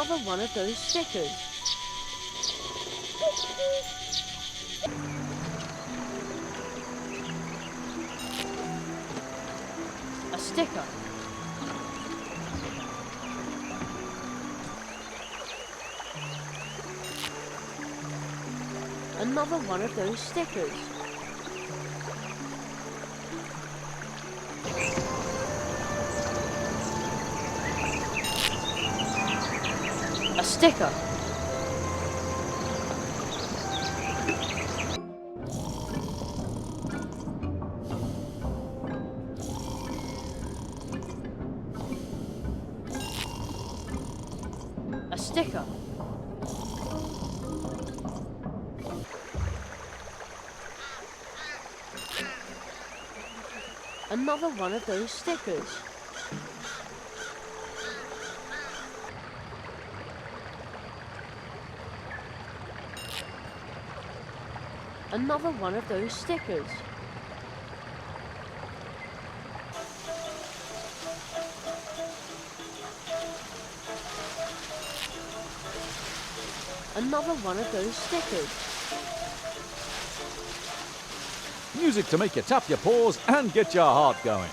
Another one of those stickers. A sticker. Another one of those stickers. A sticker. A sticker. Another one of those stickers. Another one of those stickers. Another one of those stickers. Music to make you tap your paws and get your heart going.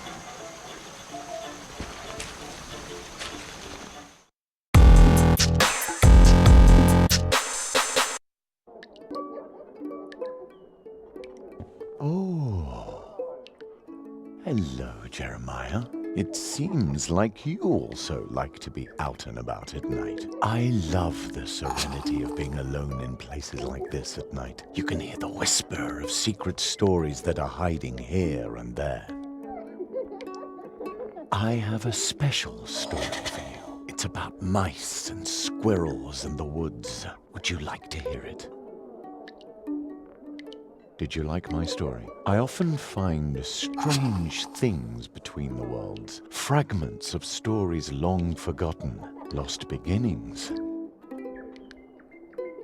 Oh. Hello, Jeremiah. It seems like you also like to be out and about at night. I love the serenity of being alone in places like this at night. You can hear the whisper of secret stories that are hiding here and there. I have a special story for you. It's about mice and squirrels in the woods. Would you like to hear it? Did you like my story? I often find strange things between the worlds. Fragments of stories long forgotten. Lost beginnings.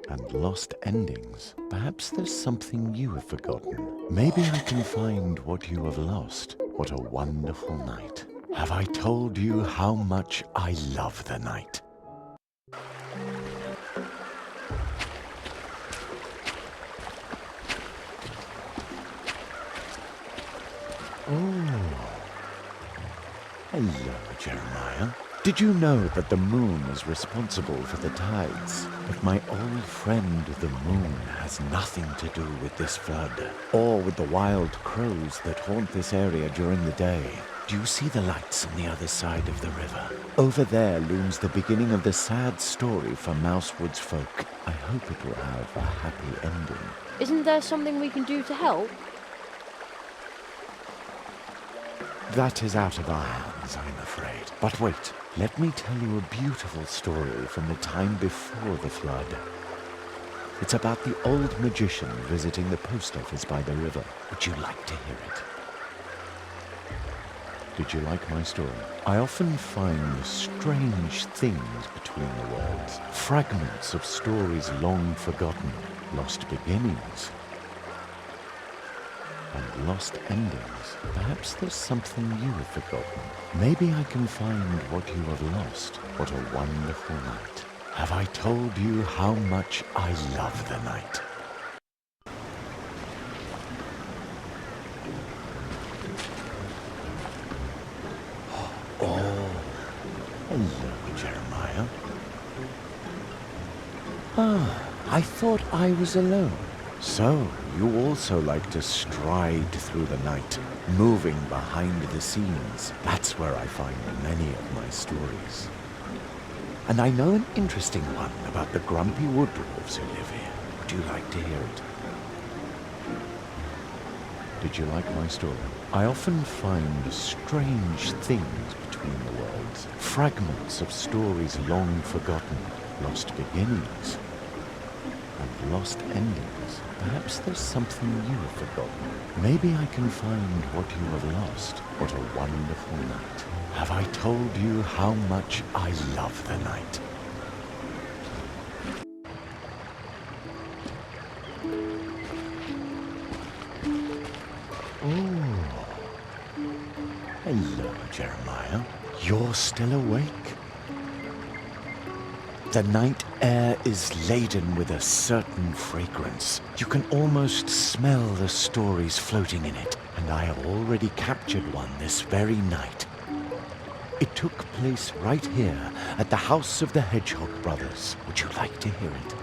And lost endings. Perhaps there's something you have forgotten. Maybe I can find what you have lost. What a wonderful night. Have I told you how much I love the night? Oh. Hello, Jeremiah. Did you know that the moon is responsible for the tides? But my old friend the moon has nothing to do with this flood, or with the wild crows that haunt this area during the day. Do you see the lights on the other side of the river? Over there looms the beginning of the sad story for Mousewood's folk. I hope it will have a happy ending. Isn't there something we can do to help? That is out of our hands, I'm afraid. But wait, let me tell you a beautiful story from the time before the flood. It's about the old magician visiting the post office by the river. Would you like to hear it? Did you like my story? I often find strange things between the worlds. Fragments of stories long forgotten. Lost beginnings. And lost endings. Perhaps there's something you have forgotten. Maybe I can find what you have lost. What a wonderful night. Have I told you how much I love the night? Oh, hello, Jeremiah. I thought I was alone. So, you also like to stride through the night, moving behind the scenes. That's where I find many of my stories. And I know an interesting one about the grumpy wood dwarves who live here. Would you like to hear it? Did you like my story? I often find strange things between the worlds. Fragments of stories long forgotten. Lost beginnings. And lost endings. Perhaps there's something you have forgotten. Maybe I can find what you have lost. What a wonderful night. Have I told you how much I love the night? Oh. Hello, Jeremiah. You're still awake? The night air is laden with a certain fragrance. You can almost smell the stories floating in it, and I have already captured one this very night. It took place right here at the house of the Hedgehog brothers. Would you like to hear it?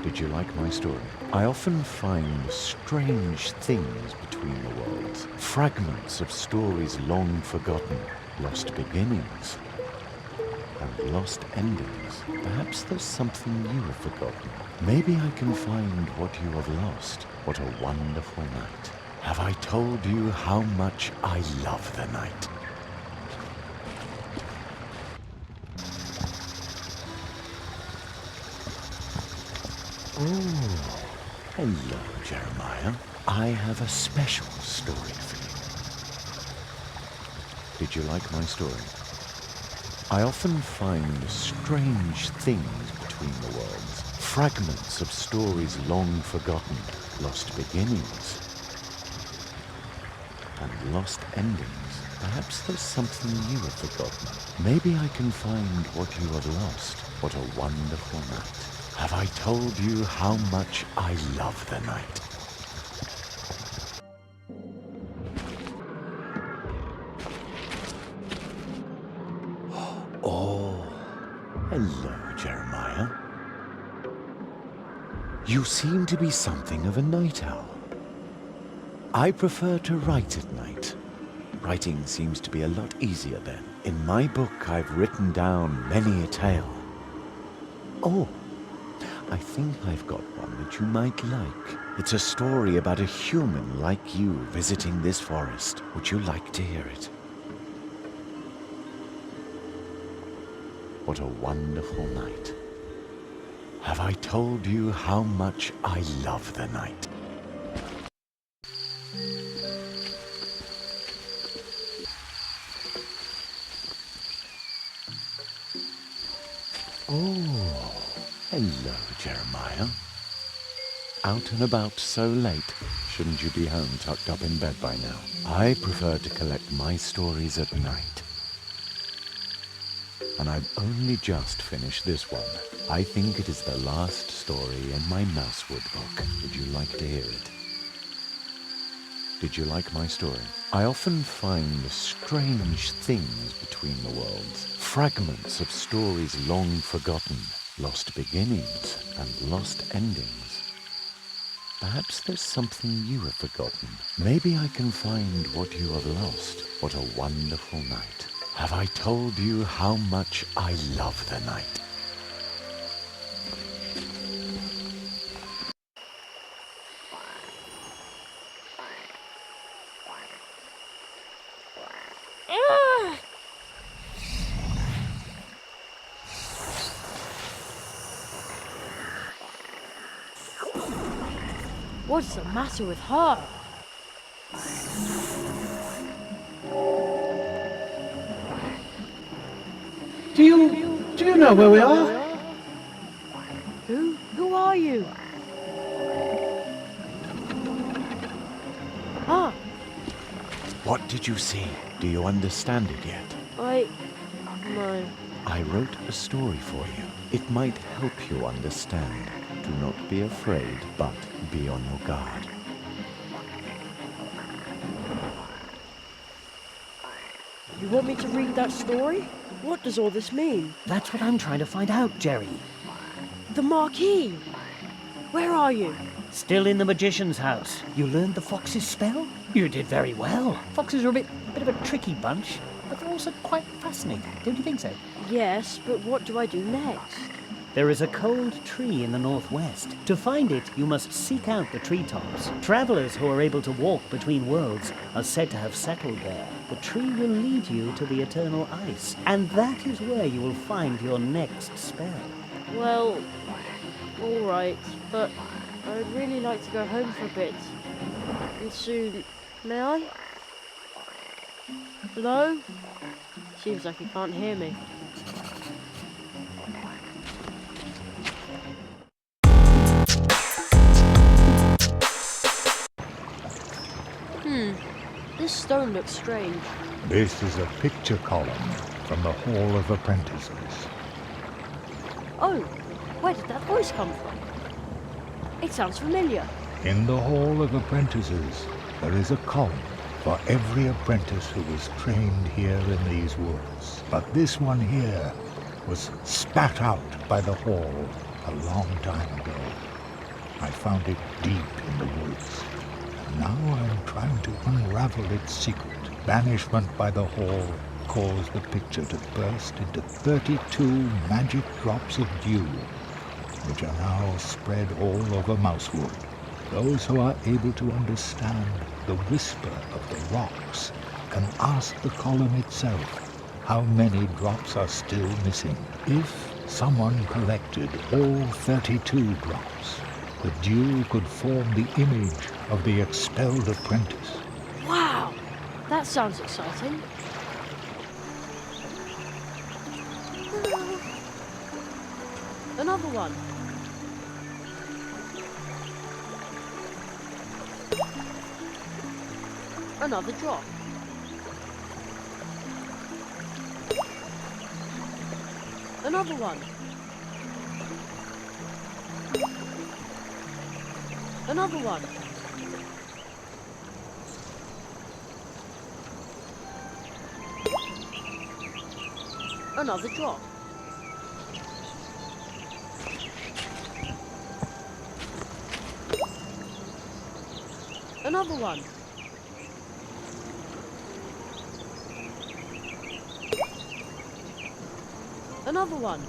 Did you like my story? I often find strange things between the worlds, fragments of stories long forgotten, lost beginnings, and lost endings. Perhaps there's something you have forgotten. Maybe I can find what you have lost. What a wonderful night. Have I told you how much I love the night? Oh, hello, Jeremiah. I have a special story for you. Did you like my story? I often find strange things between the worlds, fragments of stories long forgotten, lost beginnings, and lost endings. Perhaps there's something you have forgotten. Maybe I can find what you have lost. What a wonderful night. Have I told you how much I love the night? Oh, hello, Jeremiah. You seem to be something of a night owl. I prefer to write at night. Writing seems to be a lot easier then. In my book, I've written down many a tale. Oh, I think I've got one that you might like. It's a story about a human like you visiting this forest. Would you like to hear it? What a wonderful night. Have I told you how much I love the night? Oh, hello, Jeremiah. Out and about so late. Shouldn't you be home tucked up in bed by now? I prefer to collect my stories at night. And I've only just finished this one. I think it is the last story in my Mousewood book. Would you like to hear it? Did you like my story? I often find strange things between the worlds, fragments of stories long forgotten, lost beginnings and lost endings. Perhaps there's something you have forgotten. Maybe I can find what you have lost. What a wonderful night. Have I told you how much I love the night? What's the matter with her? Do you know where we are? Who are you? Ah, What did you see? Do you understand it yet? no. I wrote a story for you. It might help you understand. Do not be afraid, but be on your guard. You want me to read that story? What does all this mean? That's what I'm trying to find out, Jerry. The marquee! Where are you? Still in the magician's house. You learned the fox's spell? You did very well. Foxes are a bit of a tricky bunch, but they're also quite fascinating. Don't you think so? Yes, but what do I do next? There is a cold tree in the northwest. To find it, you must seek out the treetops. Travelers who are able to walk between worlds are said to have settled there. The tree will lead you to the eternal ice, and that is where you will find your next spell. Well, alright, but I'd really like to go home for a bit. And soon. May I? Hello? Seems like he can't hear me. This stone looks strange. This is a picture column from the Hall of Apprentices. Oh, where did that voice come from? It sounds familiar. In the Hall of Apprentices, there is a column for every apprentice who was trained here in these woods. But this one here was spat out by the hall a long time ago. I found it deep in the woods. And now I'm trying to unravel its secret. Banishment by the hall caused the picture to burst into 32 magic drops of dew, which are now spread all over Mousewood. Those who are able to understand the whisper of the rocks can ask the column itself how many drops are still missing. If someone collected all 32 drops, the dew could form the image of the expelled apprentice. Wow, that sounds exciting. Another one. Another drop. Another one. Another one. Another drop. Another one. Another one.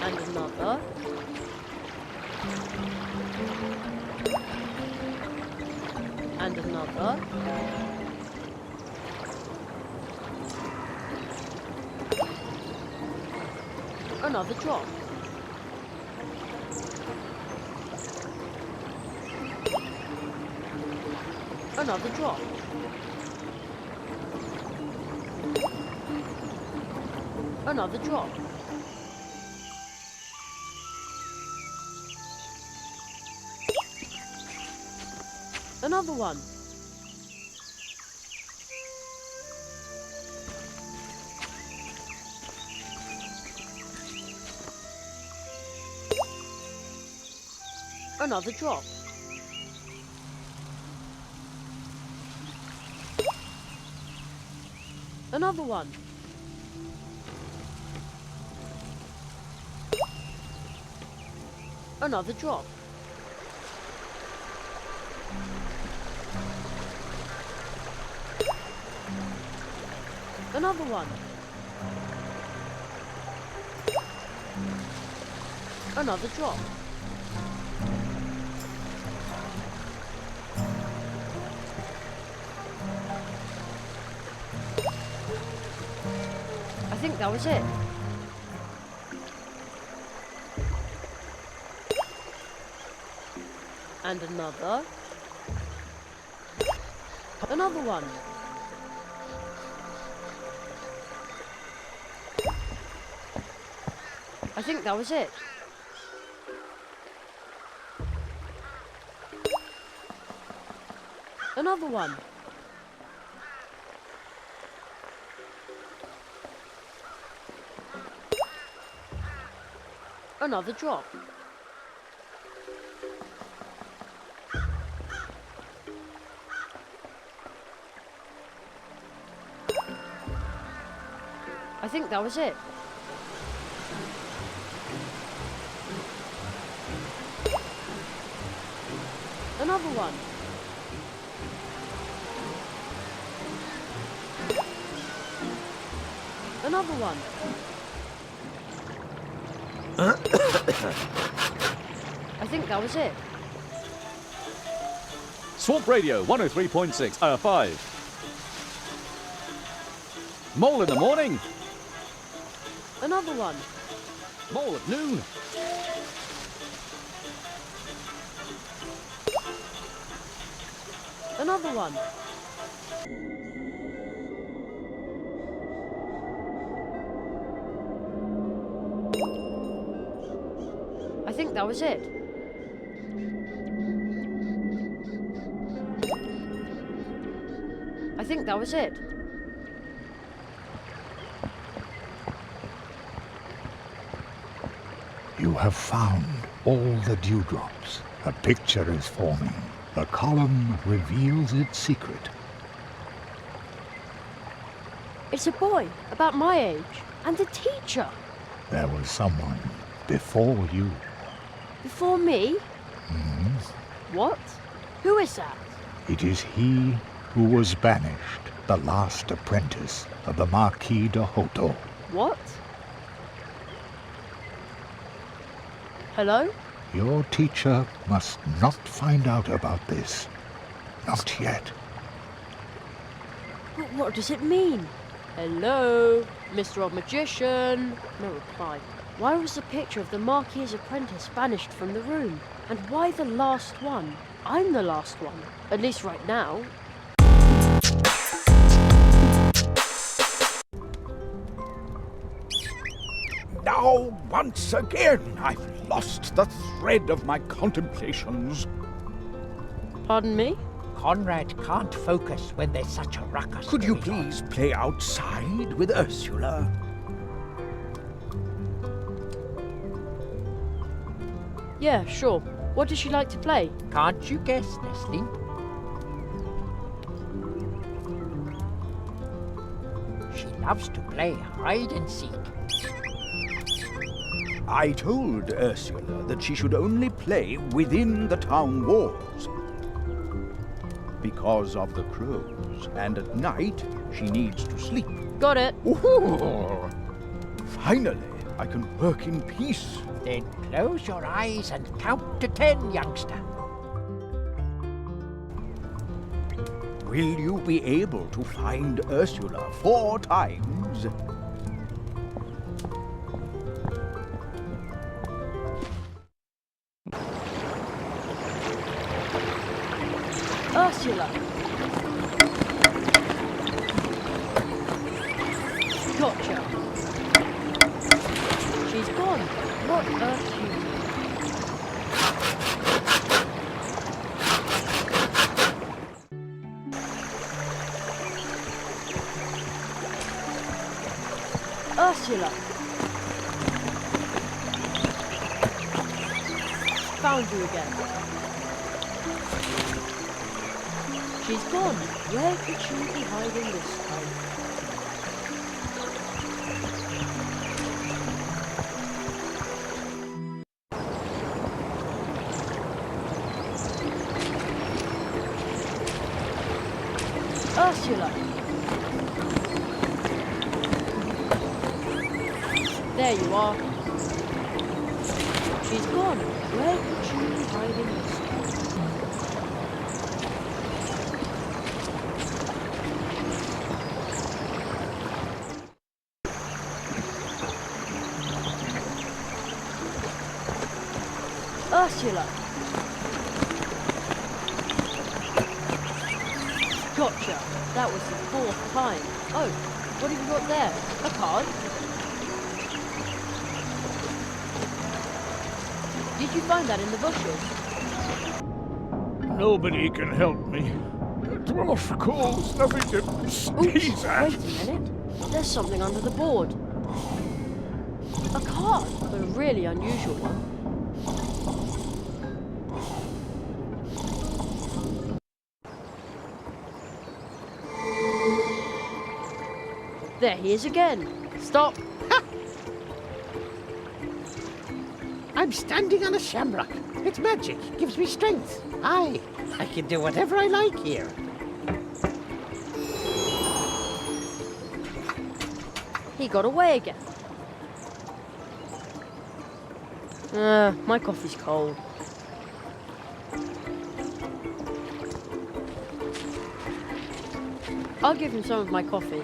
And another. And another. Another drop. Another drop. Another drop. Another one. Another drop. Another one. Another drop. Another one. Another drop. I think that was it. And another. Another one. I think that was it. Another one. Another drop. I think that was it. Another one. Another one. I think that was it. Swamp Radio 103.6, 5. Mole in the morning. Another one. Mole at noon. Another one. I think that was it. think that was it. You have found all the dewdrops. A picture is forming. The column reveals its secret. It's a boy, about my age, and a teacher. There was someone before you. Before me? What? Who is that? It is he who was banished, the last apprentice of the Marquis de Hoto. What? Hello? Your teacher must not find out about this. Not yet. But what does it mean? Hello? Mr. Old Magician? No reply. Why was the picture of the Marquis's apprentice banished from the room? And why the last one? I'm the last one. At least right now. Now, once again, I've lost the thread of my contemplations. Pardon me? Conrad can't focus when there's such a ruckus. Could you going on. please play outside with Ursula? Yeah, sure. What does she like to play? Can't you guess, Nestle? She loves to play hide and seek. I told Ursula that she should only play within the town walls. Because of the crows, and at night she needs to sleep. Got it. Ooh. Finally, I can work in peace. Then close your eyes and count to 10, youngster. Will you be able to find Ursula 4 times? Ursula. Gotcha. She's gone. What Ursula? Ursula. Found you again. She's gone. Where could she be hiding this time? Ursula. There you are. She's gone. Where could she be hiding this time? Ursula! Gotcha! That was the 4th time. Oh, what have you got there? A card? Did you find that in the bushes? Nobody can help me. The dwarf calls nothing to sneeze at. Wait a minute. There's something under the board. A card, but a really unusual one. There he is again. Stop. I'm standing on a shamrock. It's magic. Gives me strength. I can do whatever I like here. He got away again. My coffee's cold. I'll give him some of my coffee.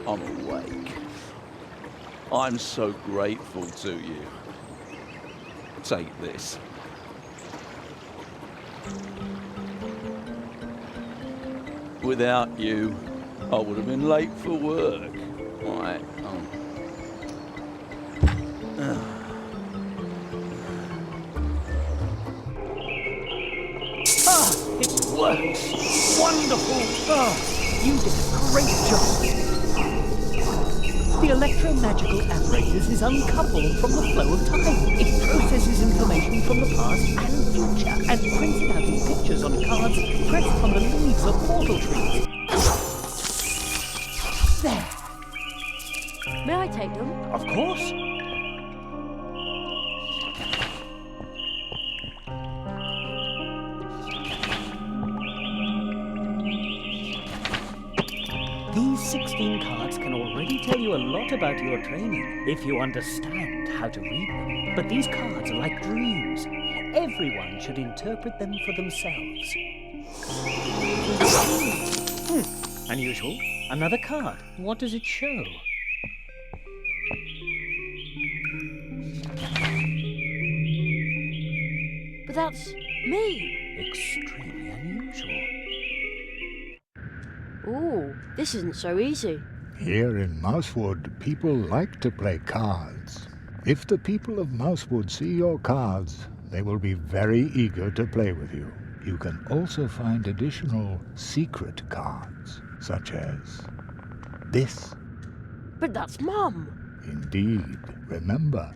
I'm awake. I'm so grateful to you. Take this. Without you, I would have been late for work. Right. It's works! Wonderful! Oh, you did a great job! The electromagical apparatus is uncoupled from the flow of time. It processes information from the past and future and prints it out in pictures on cards pressed on the leaves of portal trees. There! May I take them? Of course! These 16 cards can already tell you a lot about your training, if you understand how to read them. But these cards are like dreams. Everyone should interpret them for themselves. Unusual. Another card. What does it show? But that's me. Extremely unusual. Ooh, this isn't so easy. Here in Mousewood, people like to play cards. If the people of Mousewood see your cards, they will be very eager to play with you. You can also find additional secret cards, such as this. But that's Mum. Indeed. Remember,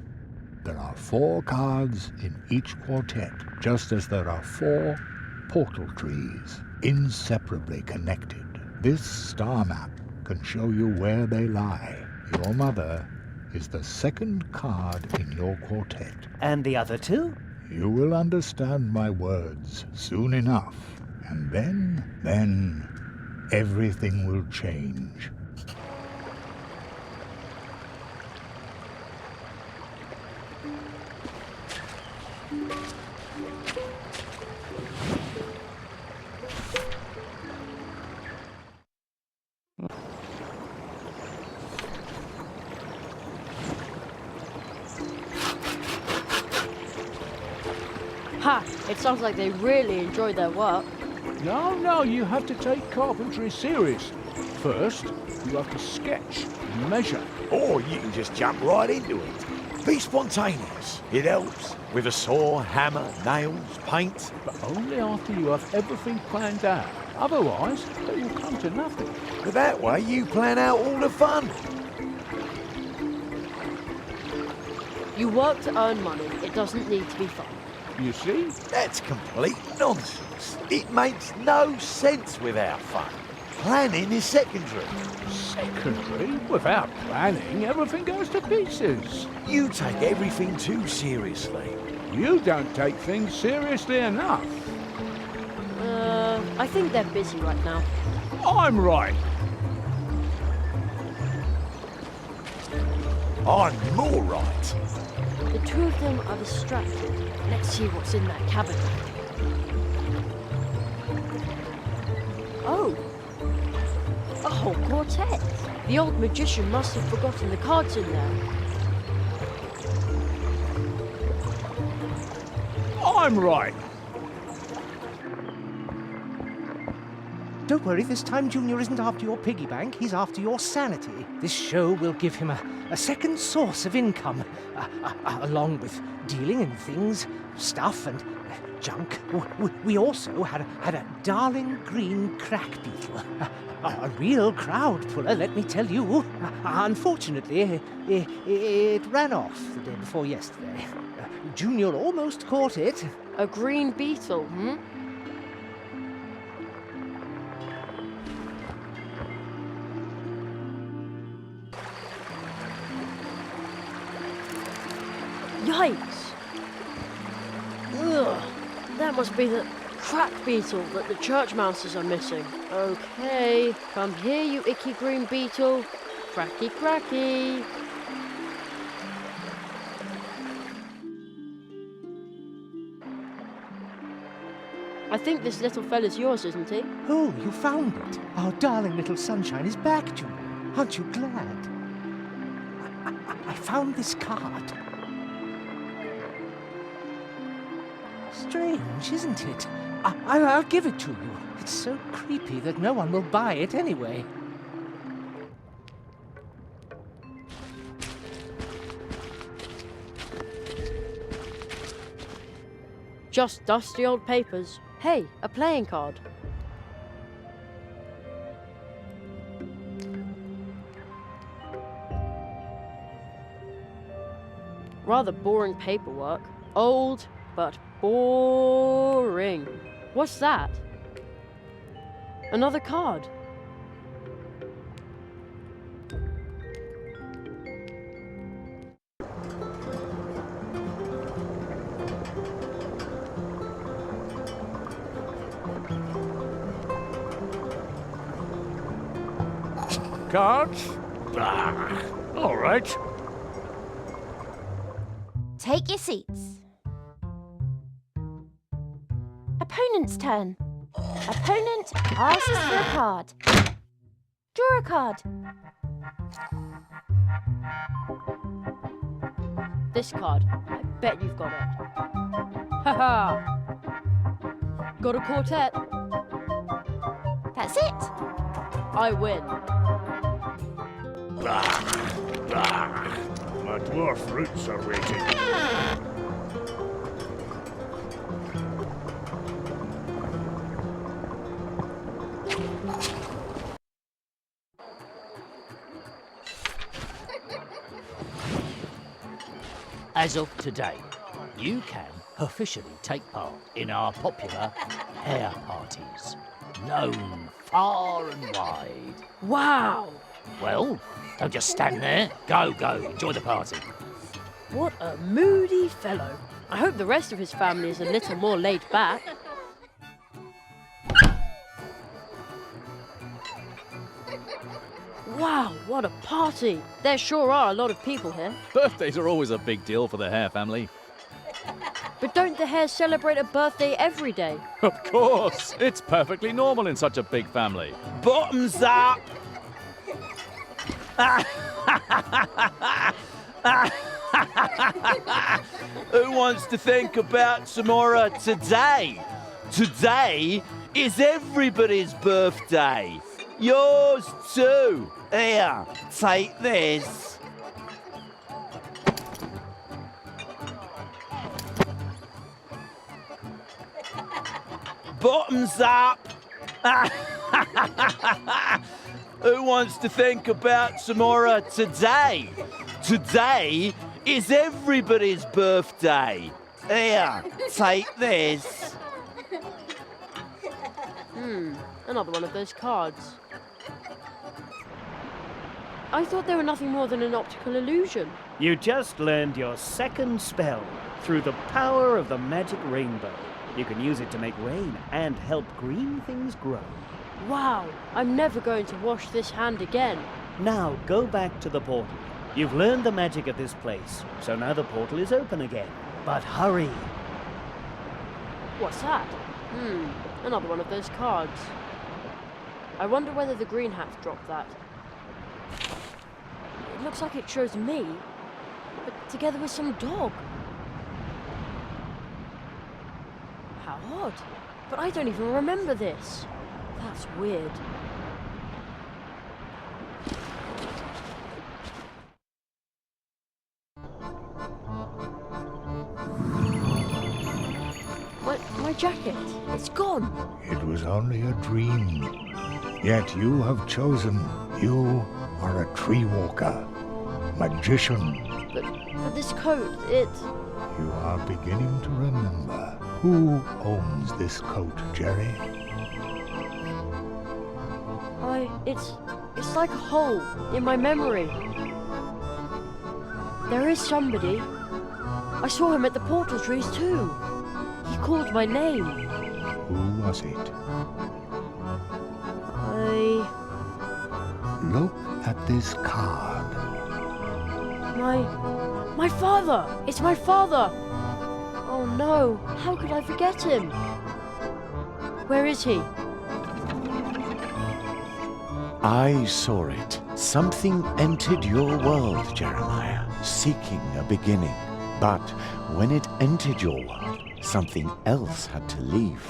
there are 4 cards in each quartet, just as there are 4 portal trees, inseparably connected. This star map can show you where they lie. Your mother is the second card in your quartet. And the other two? You will understand my words soon enough, and then everything will change. Ha! It sounds like they really enjoy their work. No, you have to take carpentry serious. First, you have to sketch and measure. Or you can just jump right into it. Be spontaneous. It helps. With a saw, hammer, nails, paint. But only after you have everything planned out. Otherwise, it will come to nothing. But that way you plan out all the fun. You work to earn money. It doesn't need to be fun. You see? That's complete nonsense. It makes no sense without fun. Planning is secondary. Secondary? Without planning, everything goes to pieces. You take everything too seriously. You don't take things seriously enough. I think they're busy right now. I'm right. I'm more right. The two of them are distracted. Let's see what's in that cabinet. Oh! A whole quartet! The old magician must have forgotten the cards in there. I'm right. Don't worry, this time Junior isn't after your piggy bank, he's after your sanity. This show will give him a second source of income, along with dealing in things, stuff and junk. We also had a darling green crack beetle. A real crowd puller, let me tell you. Unfortunately, it ran off the day before yesterday. Junior almost caught it. A green beetle, hmm? Yikes! Ugh, that must be the crack beetle that the church mouses are missing. Okay, come here, you icky green beetle. Cracky, cracky. I think this little fella's yours, isn't he? Oh, you found it. Our darling little sunshine is back, Junior. Aren't you glad? I found this card. Strange, isn't it? I'll give it to you. It's so creepy that no one will buy it anyway. Just dusty old papers. Hey, a playing card. Rather boring paperwork. Old, but boring. What's that? Another card. Cards? Ah, all right. Take your seats. Opponent's turn. Opponent asks for a card. Draw a card. This card. I bet you've got it. Haha! Got a quartet. That's it. I win. My dwarf roots are waiting. As of today, you can officially take part in our popular hair parties, known far and wide. Wow! Well, don't just stand there. Go, enjoy the party. What a moody fellow. I hope the rest of his family is a little more laid back. Wow, what a party! There sure are a lot of people here. Birthdays are always a big deal for the Hare family. But don't the Hares celebrate a birthday every day? Of course! It's perfectly normal in such a big family. Bottoms up! Who wants to think about tomorrow today? Today is everybody's birthday. Yours too. Here, take this. Bottoms up. Who wants to think about tomorrow today? Today is everybody's birthday. Here, take this. Another one of those cards. I thought they were nothing more than an optical illusion. You just learned your second spell through the power of the magic rainbow. You can use it to make rain and help green things grow. Wow, I'm never going to wash this hand again. Now go back to the portal. You've learned the magic of this place, so now the portal is open again. But hurry! What's that? Another one of those cards. I wonder whether the green hats dropped that. It looks like it shows me, but together with some dog. How odd. But I don't even remember this. That's weird. My jacket, it's gone. It was only a dream. Yet you have chosen. You are a tree walker, magician. But this coat, it... You are beginning to remember. Who owns this coat, Jerry? It's like a hole in my memory. There is somebody. I saw him at the portal trees too. He called my name. Who was it? Look at this card. My father! It's my father! Oh no, how could I forget him? Where is he? I saw it. Something entered your world, Jeremiah, seeking a beginning. But when it entered your world, something else had to leave.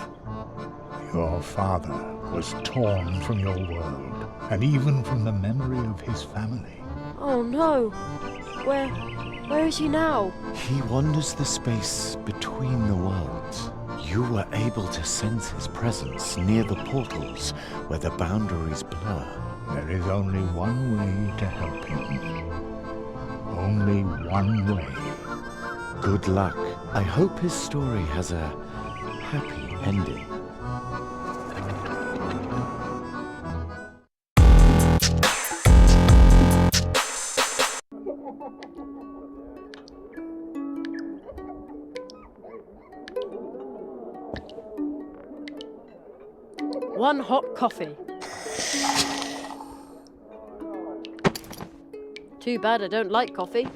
Your father was torn from your world, and even from the memory of his family. Oh no. Where is he now? He wanders the space between the worlds. You were able to sense his presence near the portals where the boundaries blur. There is only one way to help him. Only one way. Good luck. I hope his story has a happy ending. One hot coffee. Too bad I don't like coffee.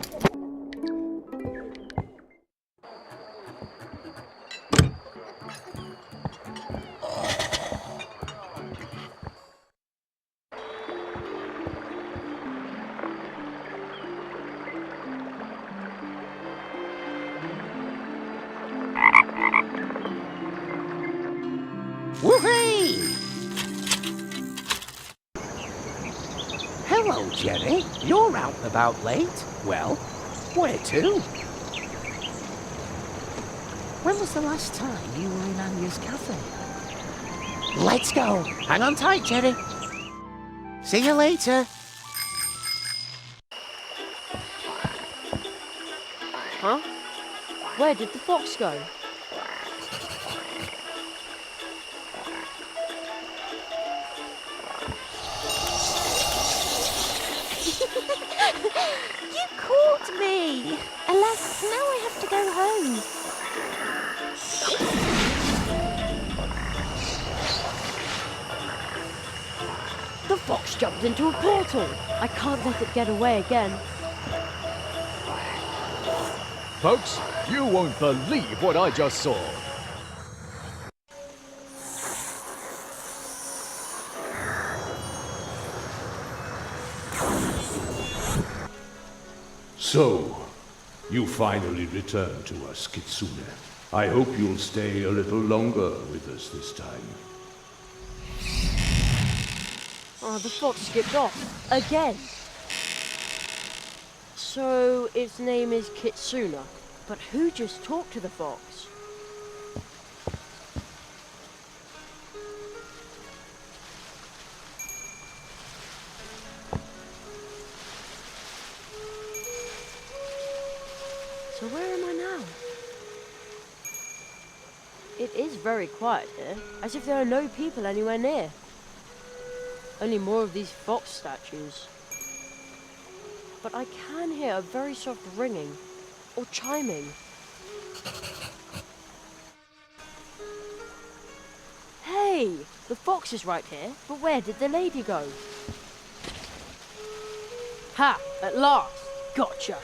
Whoopee! Hello, Jerry. You're out and about late. Well, where to? When was the last time you were in Anya's cafe? Let's go. Hang on tight, Jerry. See you later. Huh? Where did the fox go? You caught me! Alas, now I have to go home. The fox jumped into a portal. I can't let it get away again. Folks, you won't believe what I just saw. So, you finally returned to us, Kitsune. I hope you'll stay a little longer with us this time. Oh, the fox skipped off. Again. So, its name is Kitsune. But who just talked to the fox? So where am I now? It is very quiet here, as if there are no people anywhere near. Only more of these fox statues. But I can hear a very soft ringing, or chiming. Hey! The fox is right here, but where did the lady go? Ha! At last! Gotcha!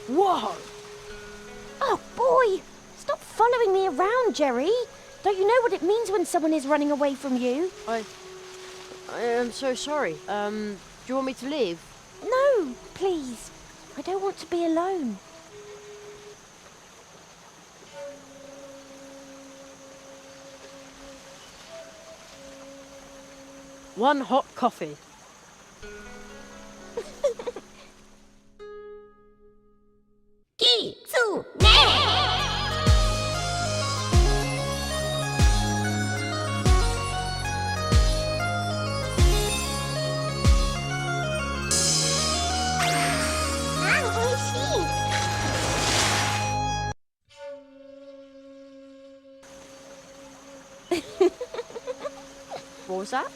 Whoa! Oh, boy! Stop following me around, Jerry. Don't you know what it means when someone is running away from you? I am so sorry. Do you want me to leave? No, please. I don't want to be alone. One hot coffee. Kitsune! What was that?